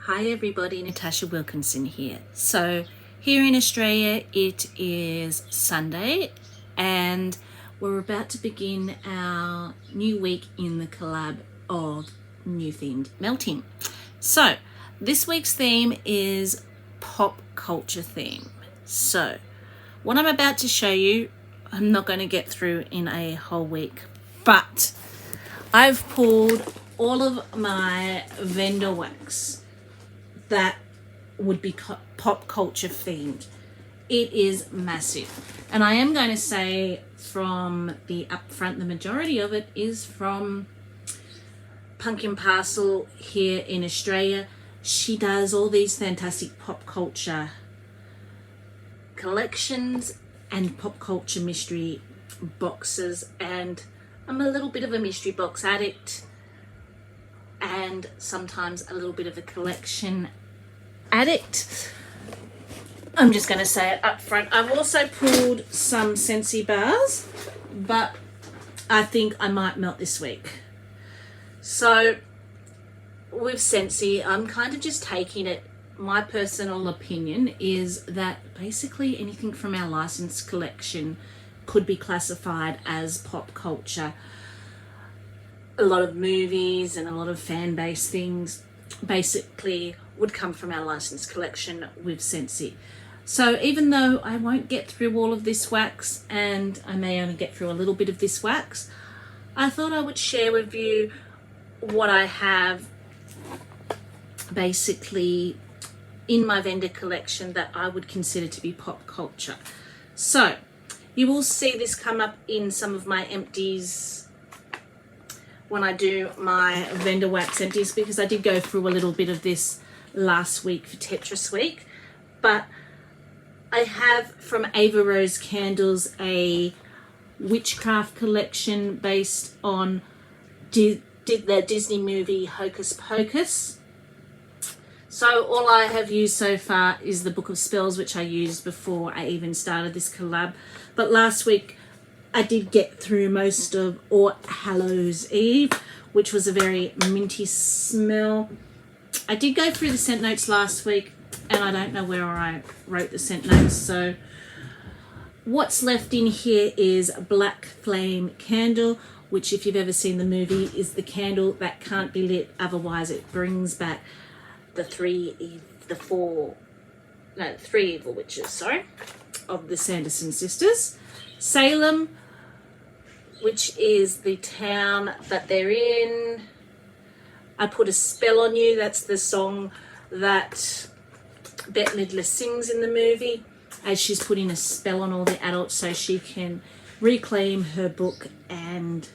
Hi everybody, Natasha Wilkinson here. So here in Australia it is Sunday and we're about to begin our new week in the collab of new themed melting. So this week's theme is pop culture theme. So what I'm about to show you, I'm not going to get through in a whole week, but I've pulled all of my vendor wax that would be pop culture themed. It is massive, and I am going to say from the upfront, the majority of it is from Pumpkin Parcel here in Australia. She does all these fantastic pop culture collections and pop culture mystery boxes, and I'm a little bit of a mystery box addict and sometimes a little bit of a collection addict. I'm just going to say it up front. I've also pulled some Scentsy bars, but I think I might melt this week. So with Scentsy, I'm kind of just taking it. My personal opinion is that basically anything from our licensed collection could be classified as pop culture. A lot of movies and a lot of fan-based things basically would come from our licensed collection with Scentsy. So even though I won't get through all of this wax, and I may only get through a little bit of this wax, I thought I would share with you what I have basically in my vendor collection that I would consider to be pop culture. So you will see this come up in some of my empties when I do my vendor wax empties, because I did go through a little bit of this last week for Tetris week. But I have from Ava Rose Candles a witchcraft collection based on the Disney movie Hocus Pocus. So all I have used so far is the Book of Spells, which I used before I even started this collab. But last week I did get through most of All Hallows Eve, which was a very minty smell. I did go through the scent notes last week, and I don't know where I wrote the scent notes. So what's left in here is Black Flame Candle, which if you've ever seen the movie is the candle that can't be lit, otherwise it brings back the three evil witches, of the Sanderson sisters. Salem, which is the town that they're in. I Put a Spell on You, that's the song that Bette Midler sings in the movie as she's putting a spell on all the adults so she can reclaim her book and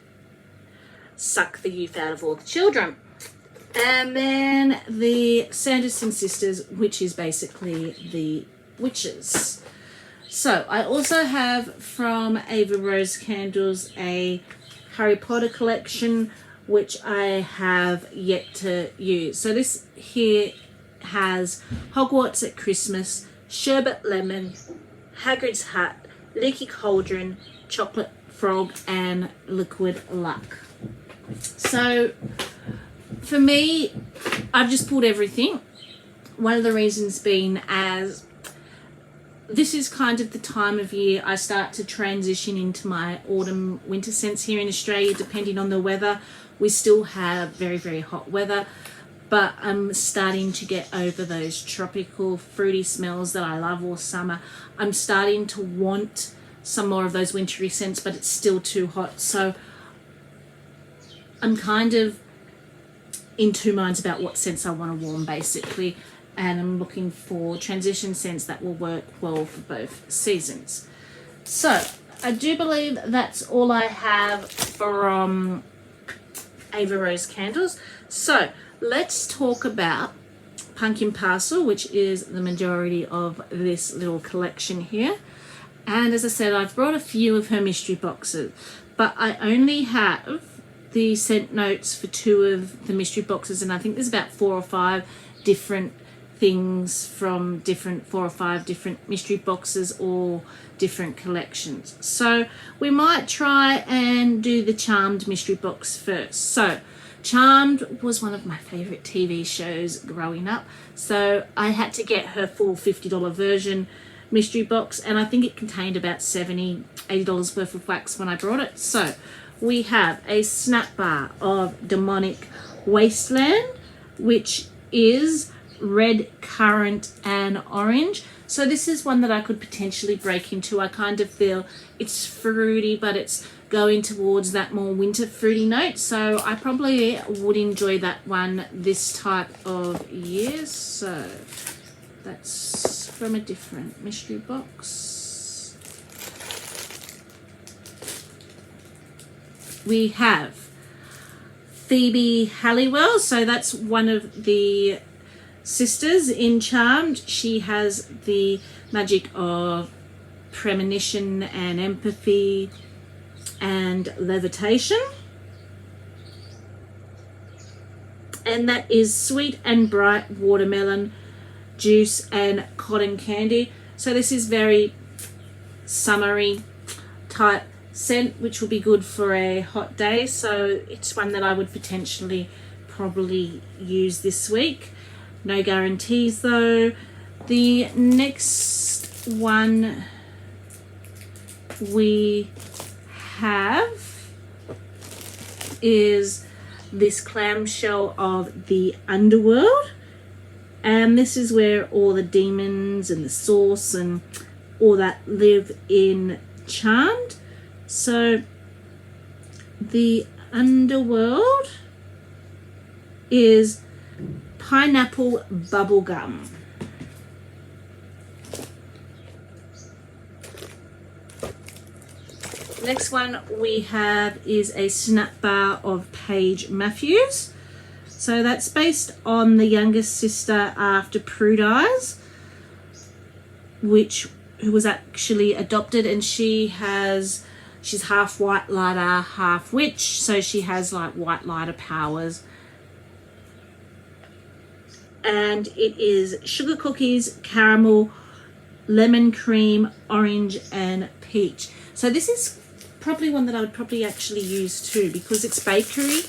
suck the youth out of all the children. And then the Sanderson sisters, which is basically the witches. So I also have from Ava Rose Candles a Harry Potter collection, which I have yet to use. So this here has Hogwarts at Christmas, Sherbet Lemon, Hagrid's Hat, Leaky Cauldron, Chocolate Frog, and Liquid Luck. So for me, I've just pulled everything. One of the reasons being as this is kind of the time of year I start to transition into my autumn winter scents here in Australia, depending on the weather. We still have very, very hot weather, but I'm starting to get over those tropical fruity smells that I love all summer. I'm starting to want some more of those wintry scents, but it's still too hot. So I'm kind of in two minds about what scents I want to warm basically. And I'm looking for transition scents that will work well for both seasons. So I do believe that's all I have from Ava Rose Candles. So let's talk about Pumpkin Parcel, which is the majority of this little collection here. And as I said, I've brought a few of her mystery boxes, but I only have the scent notes for two of the mystery boxes, and I think there's about 4 or 5 different things from 4 or 5 different mystery boxes or different collections. So we might try and do the Charmed mystery box first. So Charmed was one of my favourite TV shows growing up, so I had to get her full $50 version mystery box, and I think it contained about $80 worth of wax when I brought it. So we have a snap bar of Demonic Wasteland, which is red, currant and orange. So this is one that I could potentially break into. I kind of feel it's fruity, but it's going towards that more winter fruity note. So I probably would enjoy that one this type of year. So that's from a different mystery box. We have Phoebe Halliwell. So that's one of the sisters in Charmed. She has the magic of premonition and empathy and levitation, and that is sweet and bright watermelon juice and cotton candy. So this is very summery type scent, which will be good for a hot day. So it's one that I would potentially probably use this week. No guarantees though. The next one we have is this clamshell of the underworld, and this is where all the demons and the source and all that live in Charmed. So the underworld is pineapple bubblegum. Next one we have is a snap bar of Paige Matthews. So that's based on the youngest sister after Prue dies, who was actually adopted, and she's half white lighter, half witch, so she has like white lighter powers. And it is sugar cookies, caramel, lemon cream, orange and peach. So this is probably one that I would probably actually use too, because it's bakery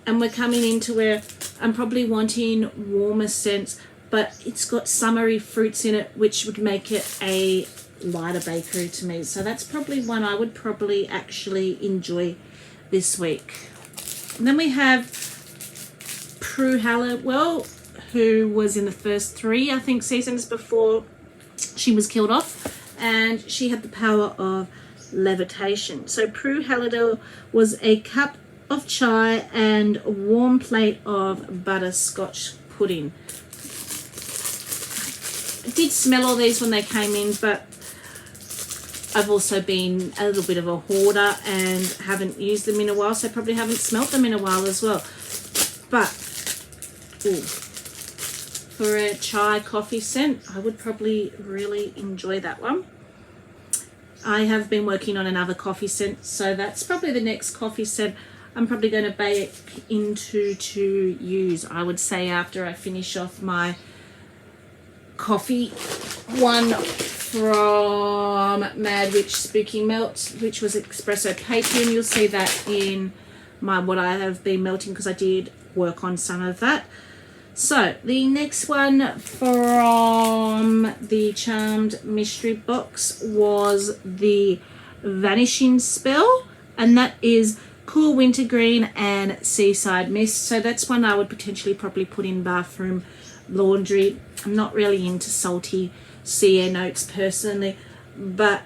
and we're coming into where I'm probably wanting warmer scents, but it's got summery fruits in it, which would make it a lighter bakery to me. So that's probably one I would probably actually enjoy this week. And then we have Pru Halliwell, who was in the first 3, I think, seasons before she was killed off, and she had the power of levitation. So Pru Halliwell was a cup of chai and a warm plate of butterscotch pudding. I did smell all these when they came in, but I've also been a little bit of a hoarder and haven't used them in a while, so I probably haven't smelt them in a while as well. But for a chai coffee scent, I would probably really enjoy that one. I have been working on another coffee scent, so that's probably the next coffee scent I'm probably going to bake into to use, I would say, after I finish off my coffee one from Mad Witch Spooky Melt, which was espresso Patreon. You'll see that in my what I have been melting, because I did work on some of that. So the next one from the Charmed mystery box was the Vanishing Spell, and that is cool wintergreen and seaside mist. So that's one I would potentially probably put in bathroom laundry. I'm not really into salty sea air notes personally, but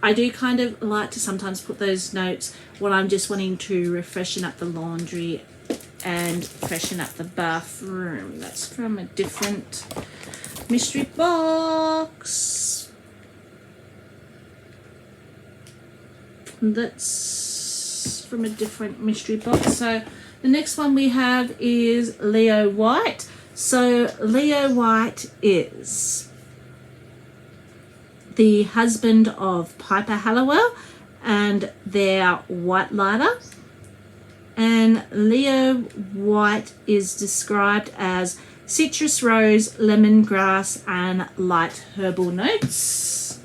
I do kind of like to sometimes put those notes when I'm just wanting to freshen up the laundry and freshen up the bathroom. That's from a different mystery box. That's from a different mystery box. So the next one we have is Leo White. So Leo White is the husband of Piper Halliwell and their white lighter. And Leo White is described as citrus rose, lemongrass and light herbal notes.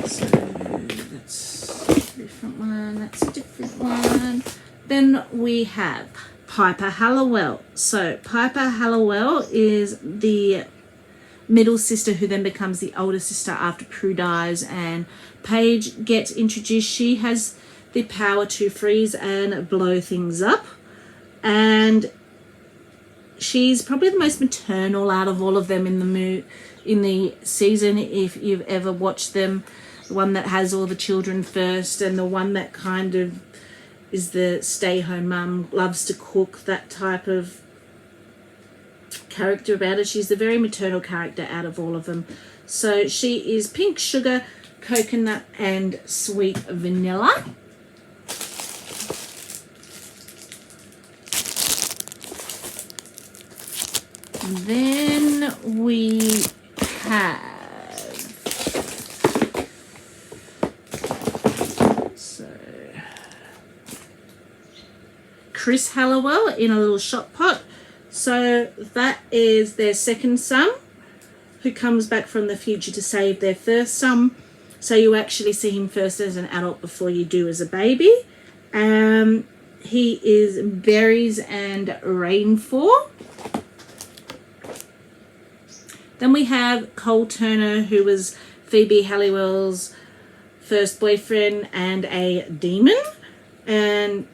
So that's a different one, that's a different one. Then we have Piper Halliwell. So Piper Halliwell is the middle sister who then becomes the older sister after Prue dies and Paige gets introduced. She has the power to freeze and blow things up, and she's probably the most maternal out of all of them in the season. If you've ever watched them, the one that has all the children first and the one that kind of is the stay-home mum, loves to cook, that type of character about her. She's the very maternal character out of all of them. So she is pink sugar, coconut and sweet vanilla. Then we have Chris Hallowell in a little shot pot. So that is their second son who comes back from the future to save their first son. So you actually see him first as an adult before you do as a baby. He is Berries and Rainfall. Then we have Cole Turner, who was Phoebe Halliwell's first boyfriend and a demon. And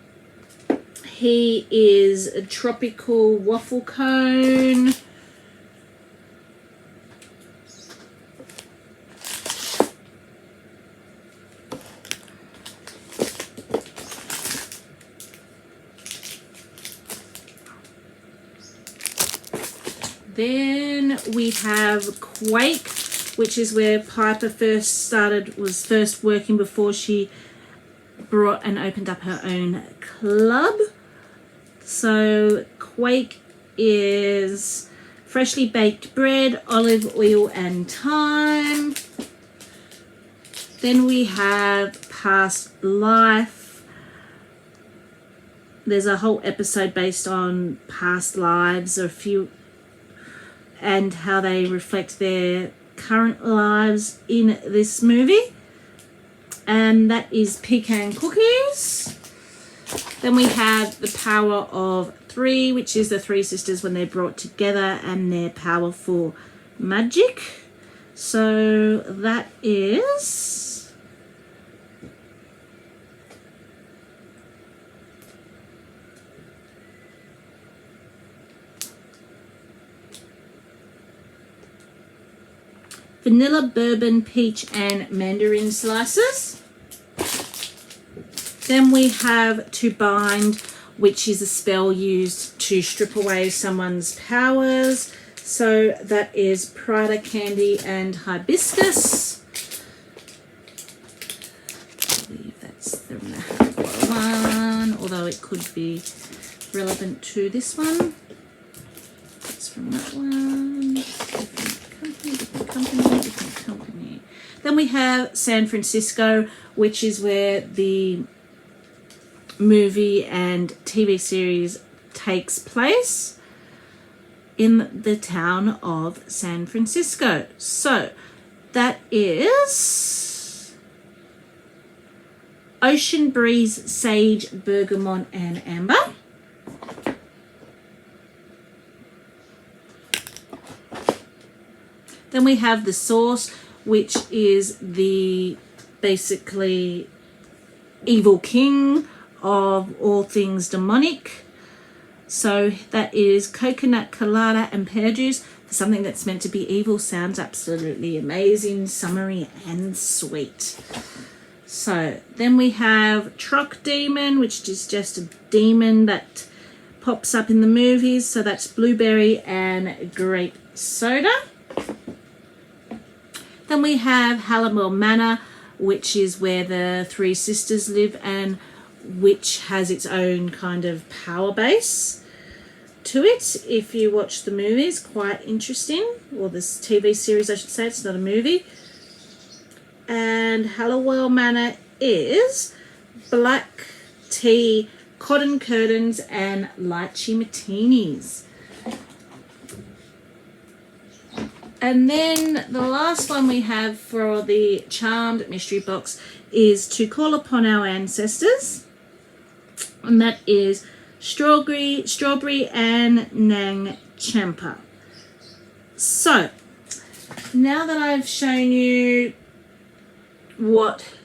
he is a tropical waffle cone. Then we have Quake, which is where Piper was first working before she brought and opened up her own club. So Quake is freshly baked bread, olive oil and thyme. Then we have Past Life. There's a whole episode based on past lives, a few, and how they reflect their current lives in this movie. And that is pecan cookies. Then we have the Power of Three, which is the three sisters when they're brought together and their power for magic. So that is vanilla, bourbon, peach and mandarin slices. Then we have To Bind, which is a spell used to strip away someone's powers. So that is Prada candy and hibiscus. I believe that's the one, although it could be relevant to this one. That's from that one. Different company. Then we have San Francisco, which is where the movie and TV series takes place, in the town of San Francisco. So that is Ocean Breeze, Sage, Bergamot and Amber. Then we have the Sauce, which is the basically evil king of all things demonic. So that is coconut colada and pear juice. Something that's meant to be evil sounds absolutely amazing, summery and sweet. So then we have Truck Demon, which is just a demon that pops up in the movies. So that's blueberry and grape soda. Then we have Hallowell Manor, which is where the three sisters live and which has its own kind of power base to it. If you watch the movies, quite interesting. Or this TV series, I should say. It's not a movie. And Hallowell Manor is black tea, cotton curtains, and lychee martinis. And then the last one we have for the Charmed mystery box is To Call Upon Our Ancestors. and that is Strawberry and Nang Champa. So now that I've shown you what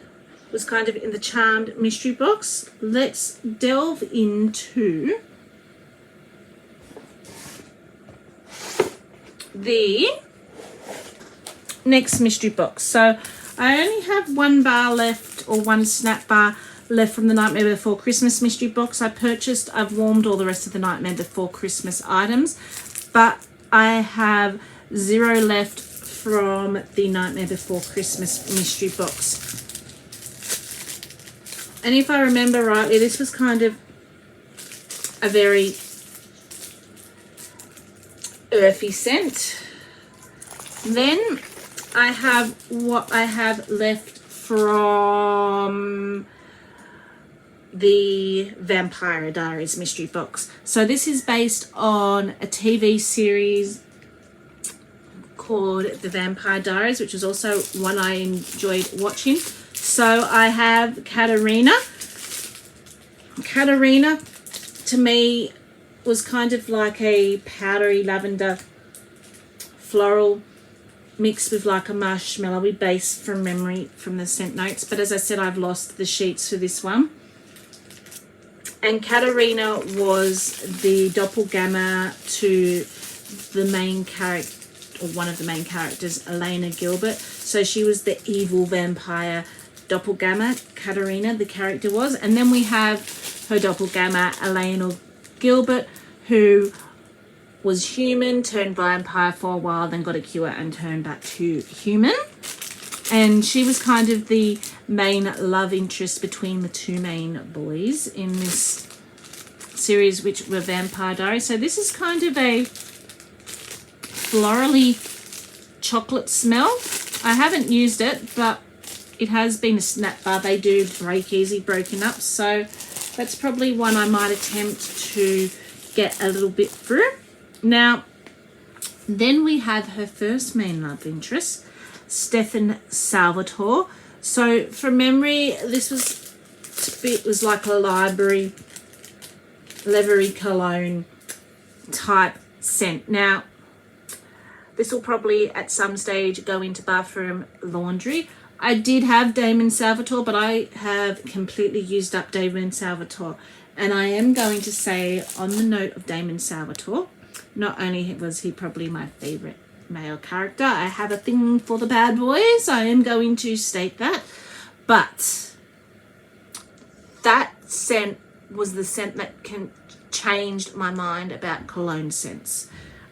was kind of in the Charmed mystery box, let's delve into the next mystery box. So I only have one bar left, or one snap bar left from the Nightmare Before Christmas mystery box I purchased. I've warmed all the rest of the Nightmare Before Christmas items, but I have 0 left from the Nightmare Before Christmas mystery box. And if I remember rightly, this was kind of a very earthy scent. Then I have what I have left from the Vampire Diaries mystery box. So this is based on a TV series called The Vampire Diaries, which is also one I enjoyed watching. So I have Katarina. Katarina, to me, was kind of like a powdery lavender floral mixed with like a marshmallowy base from memory from the scent notes. But as I said, I've lost the sheets for this one. And Katarina was the doppelganger to the main character, or one of the main characters, Elena Gilbert. So she was the evil vampire doppelganger, Katarina, the character was. And then we have her doppelganger, Elena Gilbert, who was human, turned vampire for a while, then got a cure and turned back to human. And she was kind of the main love interest between the two main boys in this series, which were Vampire Diaries. So this is kind of a florally chocolate smell. I haven't used it, but it has been a snap bar. They do break easy, broken up. So that's probably one I might attempt to get a little bit through. Now, then we have her first main love interest, Stefan Salvatore. So from memory, this was like a library cologne type scent. Now, this will probably at some stage go into bathroom laundry. I did have Damon Salvatore, but I have completely used up Damon Salvatore. And I am going to say, on the note of Damon Salvatore, not only was he probably my favourite male character, I have a thing for the bad boys. I am going to state that. But that scent was the scent that changed my mind about cologne scents.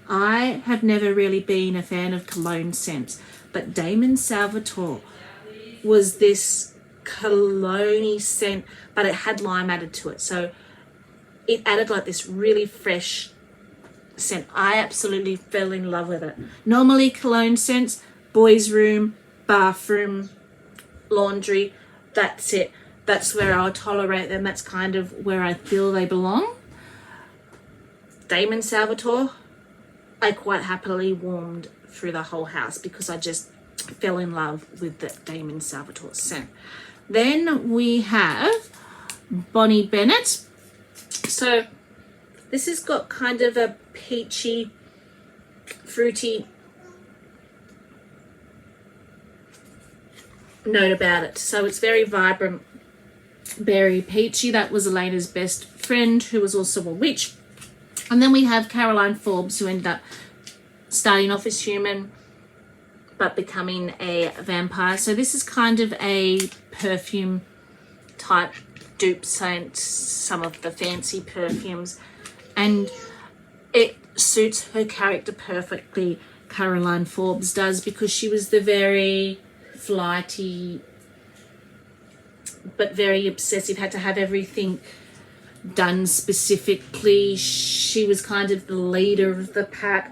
I have never really been a fan of cologne scents, but Damon Salvatore was this cologne-y scent, but it had lime added to it. So it added like this really fresh scent. I absolutely fell in love with it. Normally cologne scents, boys' room, bathroom, laundry, that's it. That's where I'll tolerate them. That's kind of where I feel they belong. Damon Salvatore, I quite happily warmed through the whole house because I just fell in love with the Damon Salvatore scent. Then we have Bonnie Bennett. So this has got kind of a peachy, fruity note about it. So it's very vibrant, very peachy. That was Elena's best friend, who was also a witch. And then we have Caroline Forbes, who ended up starting off as human but becoming a vampire. So this is kind of a perfume type dupe scent, some of the fancy perfumes, and it suits her character perfectly, Caroline Forbes does, because she was the very flighty but very obsessive, had to have everything done specifically. She was kind of the leader of the pack.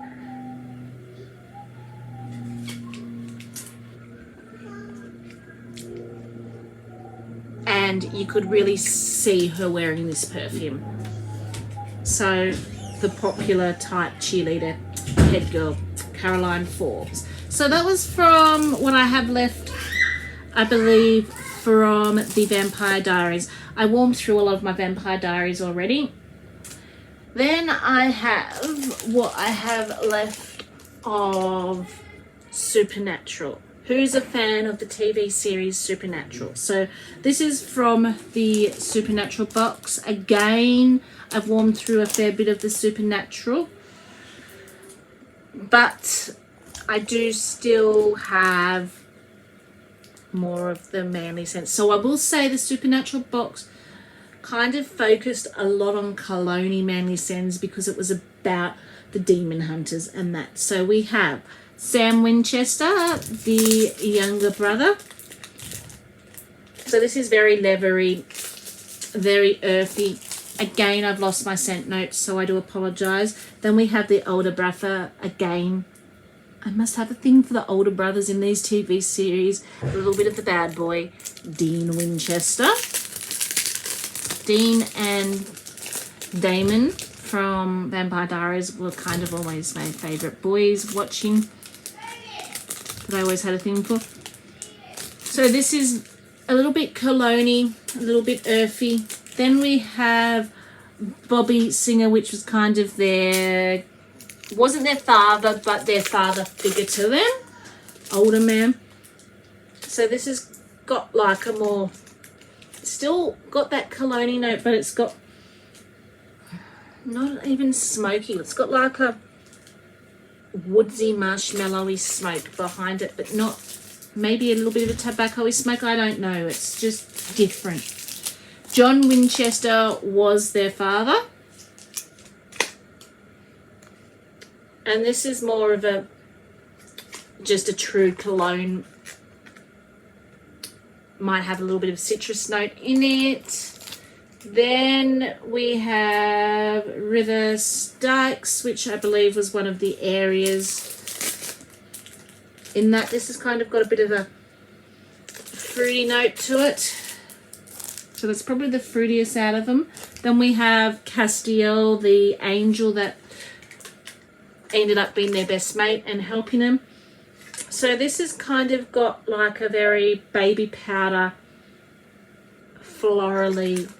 And you could really see her wearing this perfume. So the popular type cheerleader head girl, Caroline Forbes. So that was from what I have left, I believe, from the Vampire Diaries. I warmed through a lot of my Vampire Diaries already. Then I have what I have left of Supernatural. Who's a fan of the TV series Supernatural? So this is from the Supernatural box. Again, I've warmed through a fair bit of the Supernatural, but I do still have more of the manly sense. So I will say the Supernatural box kind of focused a lot on Cologne manly sense because it was about the demon hunters and that. So we have Sam Winchester, the younger brother. So this is very leathery, very earthy. Again, I've lost my scent notes, so I do apologise. Then we have the older brother. Again, I must have a thing for the older brothers in these TV series. A little bit of the bad boy, Dean Winchester. Dean and Damon from Vampire Diaries were kind of always my favourite boys watching, that I always had a thing for. So this is a little bit cologne-y, a little bit earthy. Then we have Bobby Singer, which was kind of their, wasn't their father, but their father figure to them, older man. So this has got like a more, still got that cologne note, but it's got not even smoky. It's got like a woodsy, marshmallowy smoke behind it, but not maybe a little bit of a tobacco-y smoke. I don't know. It's just different. John Winchester was their father. And this is more of a, just a true cologne. Might have a little bit of citrus note in it. Then we have River Styx, which I believe was one of the areas in that. This has kind of got a bit of a fruity note to it. So that's probably the fruitiest out of them. Then we have Castiel, the angel that ended up being their best mate and helping them. So this has kind of got like a very baby powder, florally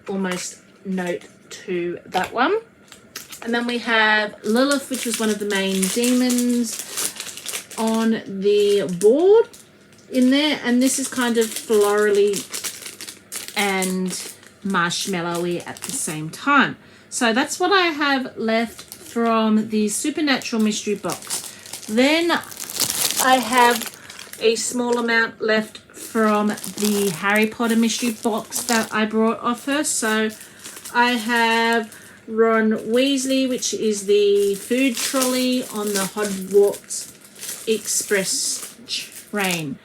almost note to that one. And then we have Lilith, which was one of the main demons on the board in there. And this is kind of florally and marshmallowy at the same time. So that's what I have left from the Supernatural mystery box. Then I have a small amount left from the Harry Potter mystery box that I brought off her. So I have Ron Weasley, which is the food trolley on the Hogwarts Express train.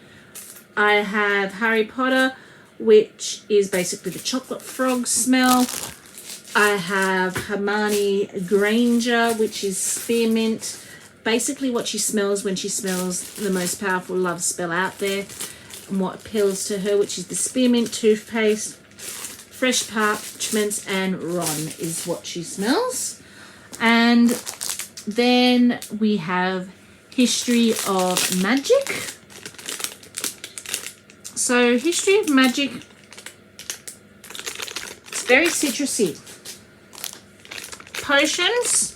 I have Harry Potter, which is basically the chocolate frog smell. I have Hermione Granger, which is spearmint. Basically what she smells when she smells the most powerful love spell out there, and what appeals to her, which is the spearmint toothpaste. Fresh parchments and Ron is what she smells. And then we have History of Magic. So History of Magic, it's very citrusy. Potions.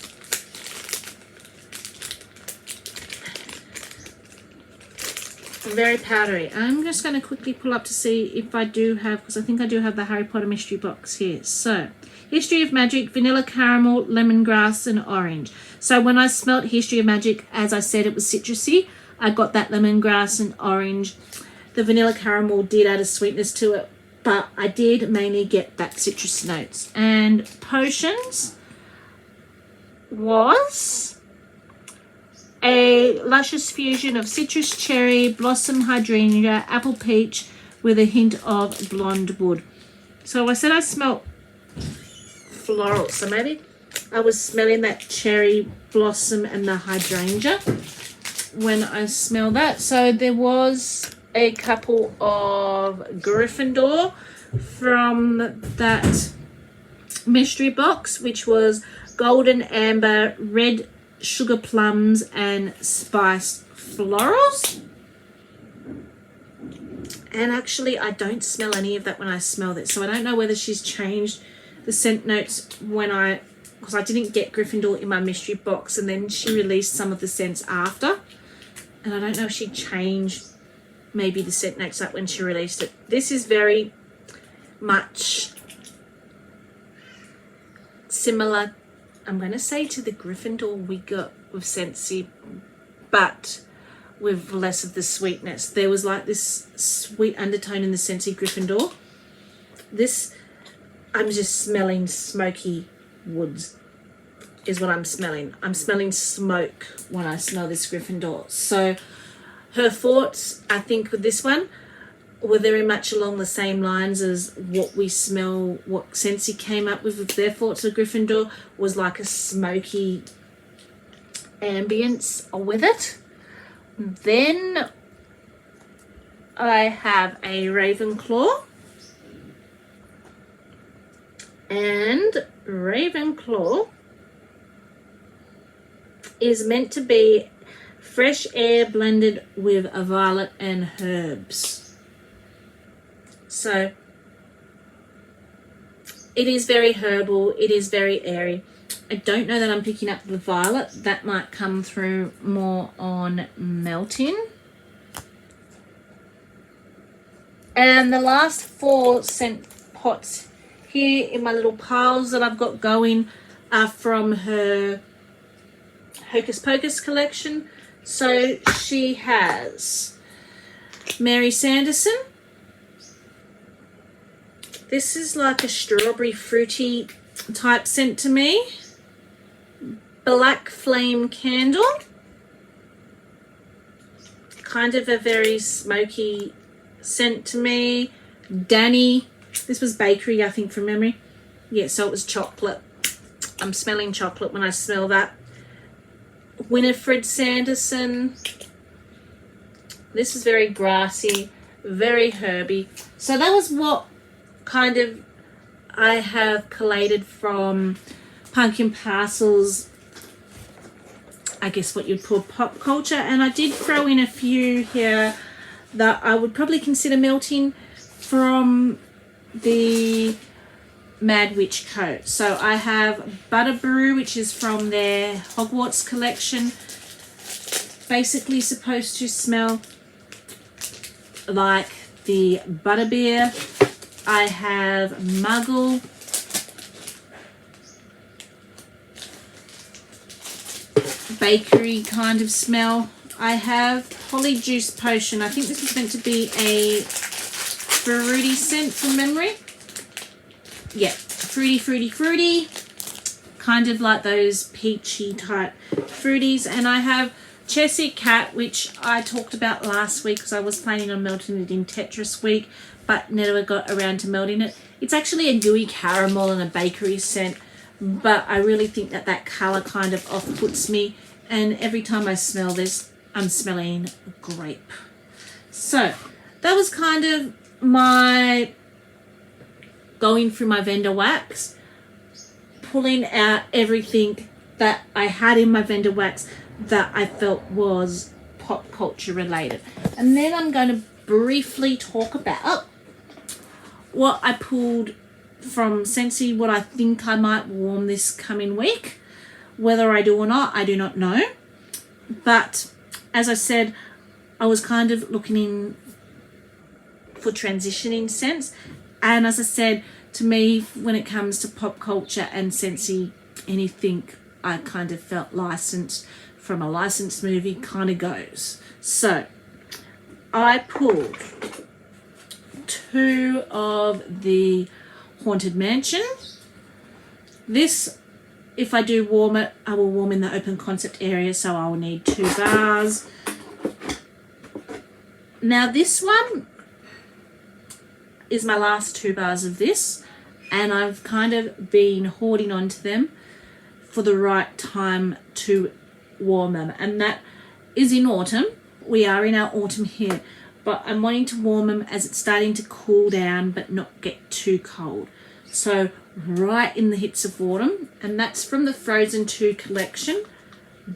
Very powdery. I'm just going to quickly pull up to see if I do have, because I think I do have the Harry Potter mystery box here. So, History of Magic, vanilla caramel, lemongrass, and orange. So when I smelt History of Magic, as I said, it was citrusy. I got that lemongrass and orange. The vanilla caramel did add a sweetness to it, but I did mainly get that citrus notes. And potions was a luscious fusion of citrus cherry, blossom hydrangea, apple peach with a hint of blonde wood. So I said I smelled floral, so maybe I was smelling that cherry blossom and the hydrangea when I smell that. So there was a couple of Gryffindor from that mystery box, which was golden amber, red sugar plums, and spiced florals. And actually, I don't smell any of that when I smell this. So I don't know whether she's changed the scent notes because I didn't get Gryffindor in my mystery box, and then she released some of the scents after. And I don't know if she changed maybe the scent notes up when she released it. This is very much similar, I'm going to say, to the Gryffindor we got with Scentsy, but with less of the sweetness. There was like this sweet undertone in the Scentsy Gryffindor. This, I'm just smelling smoky woods is what I'm smelling. I'm smelling smoke when I smell this Gryffindor. So her thoughts, I think, with this one were very much along the same lines as what we smell, what Scentsy came up with their thoughts of Gryffindor, was like a smoky ambience with it. Then I have a Ravenclaw, and Ravenclaw is meant to be fresh air blended with a violet and herbs. So it is very herbal, it is very airy. I don't know that I'm picking up the violet. That might come through more on melting. And the last 4 scent pots here in my little piles that I've got going are from her Hocus Pocus collection. So she has Mary Sanderson. This is like a strawberry fruity type scent to me. Black Flame Candle, kind of a very smoky scent to me. Danny, this was bakery, I think, from memory. Yeah, so it was chocolate. I'm smelling chocolate when I smell that. Winifred Sanderson, this is very grassy, very herby. So that was what kind of I have collated from Pumpkin Parcel's, I guess what you'd call pop culture. And I did throw in a few here that I would probably consider melting from the Mad Witch coat. So I have Butterbrew, which is from their Hogwarts collection. Basically supposed to smell like the Butterbeer. I have Muggle. Bakery kind of smell. I have Polyjuice Potion. I think this is meant to be a fruity scent from memory. Yeah, fruity. Kind of like those peachy type fruities. And I have Chessy Cat, which I talked about last week because I was planning on melting it in Tetris week, but never got around to melting it. It's actually a gooey caramel and a bakery scent, but I really think that that colour kind of off-puts me, and every time I smell this, I'm smelling grape. So that was kind of my going through my vendor wax, pulling out everything that I had in my vendor wax that I felt was pop culture related. And then I'm going to briefly talk about what I pulled from Scentsy, what I think I might warm this coming week. Whether I do or not, I do not know. But as I said, I was kind of looking in for transitioning scents. And as I said, to me, when it comes to pop culture and Scentsy, anything I kind of felt licensed from a licensed movie kind of goes. So I pulled 2 of the Haunted Mansion. This, if I do warm it, I will warm in the open concept area, so I will need 2 bars. Now this one is my last 2 bars of this, and I've kind of been hoarding onto them for the right time to warm them, and that is in autumn. We are in our autumn here, but I'm wanting to warm them as it's starting to cool down but not get too cold. So right in the hits of autumn, and that's from the Frozen 2 collection,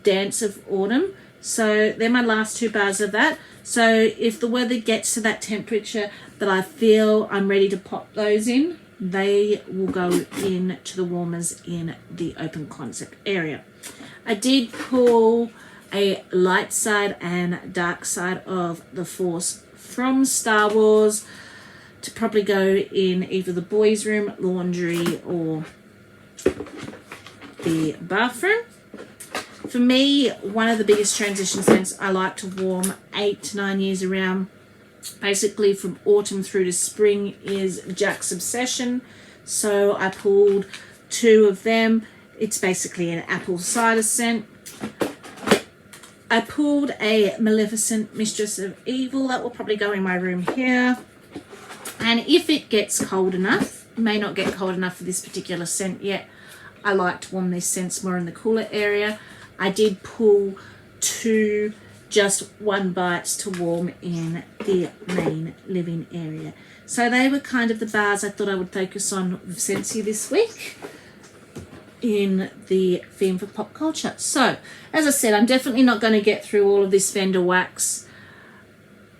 Dance of Autumn. So they're my last 2 bars of that. So if the weather gets to that temperature that I feel I'm ready to pop those in, they will go into the warmers in the open concept area. I did pull a light side and dark side of the Force from Star Wars to probably go in either the boys' room, laundry, or the bathroom. For me, one of the biggest transition scents I like to warm 8 to 9 years around, basically from autumn through to spring, is Jack's Obsession. So I pulled 2 of them. It's basically an apple cider scent. I pulled a Maleficent Mistress of Evil. That will probably go in my room here. And if it gets cold enough, it may not get cold enough for this particular scent yet, I like to warm these scents more in the cooler area. I did pull 2 just 1 bites to warm in the main living area. So they were kind of the bars I thought I would focus on with Scentsy this week in the theme for pop culture. So, as I said, I'm definitely not going to get through all of this vendor wax.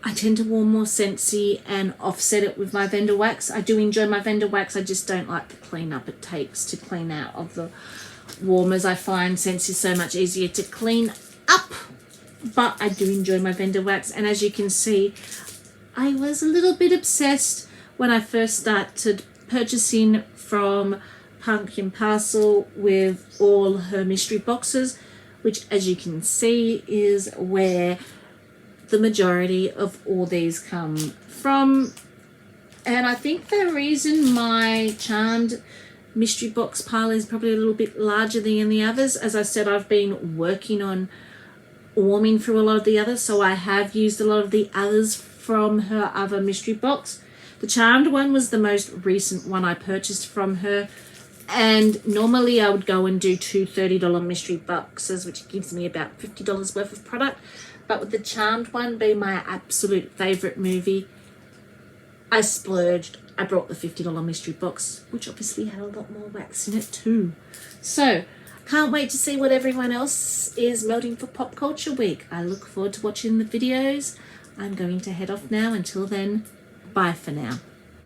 I tend to warm more Scentsy and offset it with my vendor wax. I do enjoy my vendor wax, I just don't like the cleanup it takes to clean out of the warmers. I find Scentsy so much easier to clean up, but I do enjoy my vendor wax. And as you can see, I was a little bit obsessed when I first started purchasing from Pumpkin Parcel with all her mystery boxes, which, as you can see, is where the majority of all these come from. And I think the reason my Charmed mystery box pile is probably a little bit larger than the others, as I said, I've been working on warming through a lot of the others, so I have used a lot of the others from her other mystery box. The Charmed one was the most recent one I purchased from her, and normally I would go and do 2 $30 mystery boxes, which gives me about $50 worth of product. But with the Charmed one being my absolute favourite movie, I splurged. I brought the $50 mystery box, which obviously had a lot more wax in it too. So, can't wait to see what everyone else is melting for Pop Culture Week. I look forward to watching the videos. I'm going to head off now. Until then, bye for now.